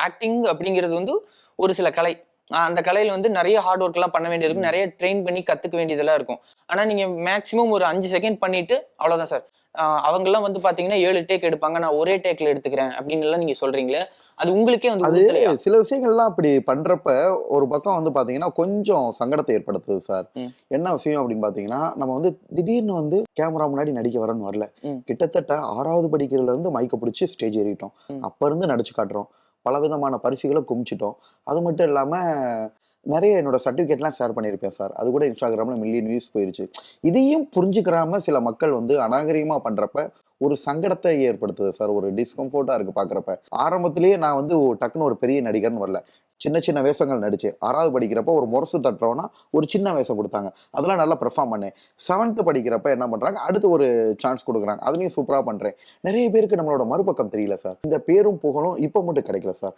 Acting அப்படிங்கிறது வந்து ஒரு சில கலை. அந்த கலையில வந்து நிறைய ஹார்ட் ஒர்க் எல்லாம் பண்ண வேண்டியிருக்கும். நிறைய ட்ரெயின் பண்ணி கத்துக்க வேண்டியதெல்லாம் இருக்கும். ஆனா நீங்க மேக்ஸிமம் ஒரு 5 செகண்ட் பண்ணிட்டு அவ்வளவுதான் சார். அவங்கெல்லாம் வந்து பாத்தீங்கன்னா 7 டேக் எடுப்பாங்க. நான் ஒரே டேக்ல எடுத்துக்கிறேன் அப்படின்னு எல்லாம் நீங்க சொல்றீங்களே, அது உங்களுக்கே வந்து அது உறுத்தலையா? சில விஷயங்கள்லாம் அப்படி பண்றப்ப, ஒரு பக்கம் வந்து பாத்தீங்கன்னா, கொஞ்சம் சங்கடத்தை ஏற்படுத்துது சார். ம், என்ன விஷயம் அப்படின்னு பாத்தீங்கன்னா, நம்ம வந்து திடீர்னு வந்து கேமரா முன்னாடி நடிக்க வரேன்னு வரல. ம், கிட்டத்தட்ட 6வது படிக்கிறதுல இருந்து மைக்க பிடிச்சு ஸ்டேஜ் ஏறிட்டோம். ம், அப்ப இருந்து நடிச்சு காட்டுறோம். பலவிதமான பரிசுகள குமிச்சிட்டோம். அது மட்டும் இல்லாம, நெறைய என்னோட சர்டிஃபிகேட்லாம் ஷேர் பண்ணியிருப்பேன் சார். அது கூட Instagramல மில்லியன் வியூஸ் போயிருச்சு. இதையும் புரிஞ்சுக்கிறாம சில மக்கள் வந்து அநாகரிகமா பண்றப்ப, ஒரு சங்கடத்தை ஏற்படுத்துது சார். ஒரு டிஸ்கம்ஃபோர்ட்டா இருக்கு பார்க்குறப்ப. ஆரம்பத்திலேயே நான் வந்து டக்குனு ஒரு பெரிய நடிகர்ன்னு வரல. சின்ன சின்ன வேஷங்கள் நடிச்சேன். 6வது படிக்கிறப்ப ஒரு முரசு தட்டுறோம்னா, ஒரு சின்ன வேஷம் குடுத்தாங்க. அதெல்லாம் நல்லா பெர்ஃபார்ம் பண்ணேன். 7த் படிக்கிறப்ப என்ன பண்றாங்க, அடுத்து ஒரு சான்ஸ் குடுக்குறாங்க. அதுலயும் சூப்பரா பண்றேன். நெறைய பேருக்கு நம்மளோட மறுபக்கம் தெரியல சார். இந்த பேரும் புகழும் இப்ப மட்டும் கிடைக்கல சார்.